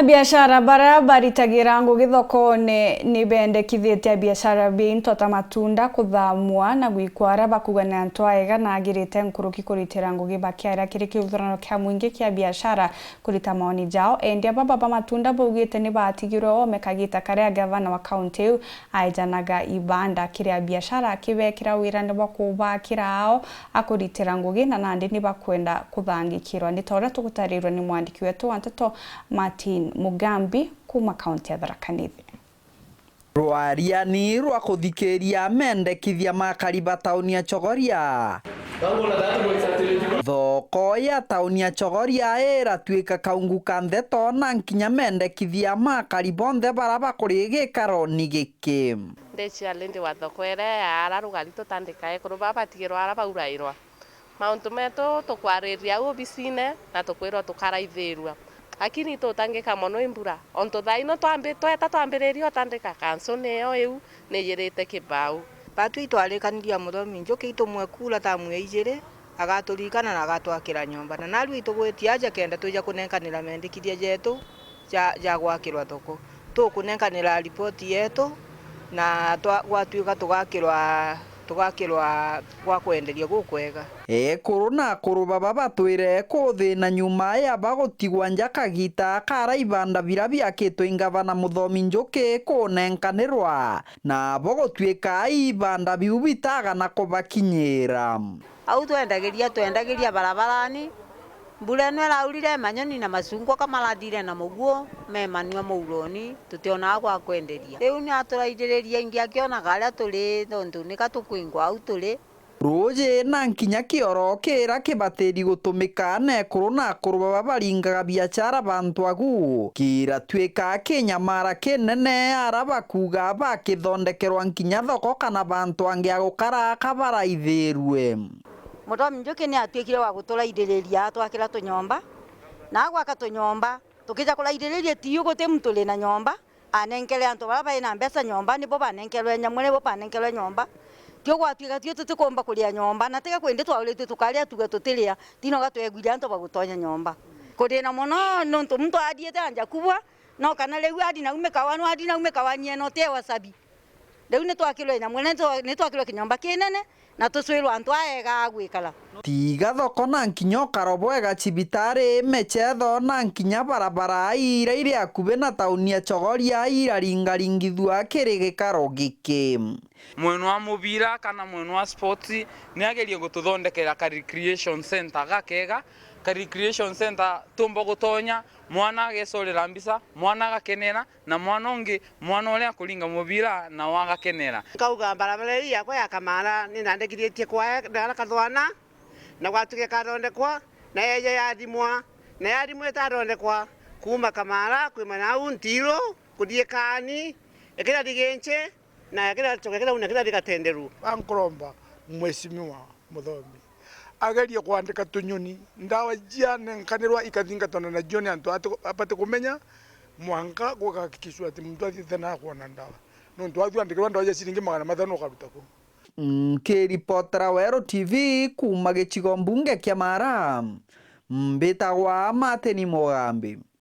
Biashara bara baritagira ngugi thoko-ini ni bendekithĩtie biashara binto ta matunda kuthamua na gwikwara bakuga na antu aega na agirite nkuruki kuritira ngugi bakiara kiri kiuthurano kia mwingi kia biashara kurita maoni jao endia baba matunda baugite ni batigirwe omekagita karia gavana wa kaunti aijanaga ibanda kiria biashara kibekira wira ni bakubakira ao akuritira ngugi na nandi ni bakwenda kuthangikirwa ni tora tukutarirwa ni mwandiki wetu Wanteto Martin Mugambi kuma kaunti ya Tharaka Nithi. Rwaria ni rwa kuthikiria mendekithia makariba tauni ya Chogoria. Thoko ya tauni ya Chogoria iratuika kaungu ka ntheto na nkinya mendekithia makaribonthe baraba kuri gikaroni giki. Ndecialindi wa thoko ere ara rugari tutandikae kuru babatigirwa ara baurairwa. Mauntu metu tukwariria obisine na tukwirwa tukaraithirwa. Lakini tutangika mono imbura onto thaino twambiririo tandika kanso neyo iu niyirite kibau batu itwarikaniria muthomi njuki itumwe kula tamwe ijire agaturikana na agatwakira nyomba na naru itugwetia aja kenda tuja kunenkanira mendikithia jetu ja gwakirwa thoko tukunenkanira ripoti yetu na gwatuika tugakirwa gwa kwenderia gukwega kuruna kuruba baba twire kuthina nyuma ya bagutigwa njakagita kara ibanda bira biakitwo ingavana muthomi njuki kunenkanirwa na bagutwika ibanda biu bitaga na kubakinyira au twendagiria barabarani mbura ino iraurire manyoni na macungwa kamaradire na muguo memanua mauroni tutiona gwa kwenderia riu ni aturaithiriria ingi akionaga aria turi tondu nika tukwingwa au turi Roje na nkinya kioro kira kibatiri gutumika na kuruna kuruba baringaga biashara bantu agu kira twika kinyamara kinene araba kuga bakithondekerwa nkinya thoko kana bantu angi agukara kabaraithirwe muthomi njuki ni atwikire wa guturaithiriria twakira tunyomba na gwaka tunyomba tukija kuraithiriria tiu guti mtu na nyomba anenkele antu baba ina mbeca nyomba ni bo banenkelwe nyamwe bo banenkelwe nyomba tio gwatuika tio tutikomba kuria nyomba na tiga kwende twawirite tukaria tuga tutiria tino gatwegwira antu bagutonya nyomba kurina muno nontu mtu adiete anja kubwa no kana riu adi na umekawanu adi na umekawanyie no te wasabi riu ni twakirwe nyamwe ni twakirwe kinyomba kinene na tuswirwa antu aega agwikala tiga thoko na nkinyo karobwega cibitari mechetho na nkinya barabara ire akube na tauni ya Chogoria iraringaringithua kiri gikaro giki mwenu wa mubira kana mwenu wa sports ni agerie gututhondekera ka recreation center gakega ka recreation center tumbo gutonya mwana agecorera mbica mwana agakenera na mwana ungi mwana uria kuringa mubira na wagakenera kauga barabara ya kwa ya kamara ni nandekithietie kwa ndara kathwana na gwatuke kathondekwa na yeje yadimwa na yadimwe tathondekwa kuma kamara kwimana au ntiro kuthie kani ekira digenche na ekira chokekera una ekira dikatenderu ankromba mheshimiwa muthomi agerie kwandika tunyoni ndawa jiane nkanirwa ikathingatana na joni antu apate kumenya mwanka gukahakikishwa ati mtu athiete na kuona ndawa nontu athiandikirwa ndawa ya ciringi 500 ukarutako Kiripotera Wero TV kuma gicigo mbunge kia Mara mbitagwa Martin Mugambi.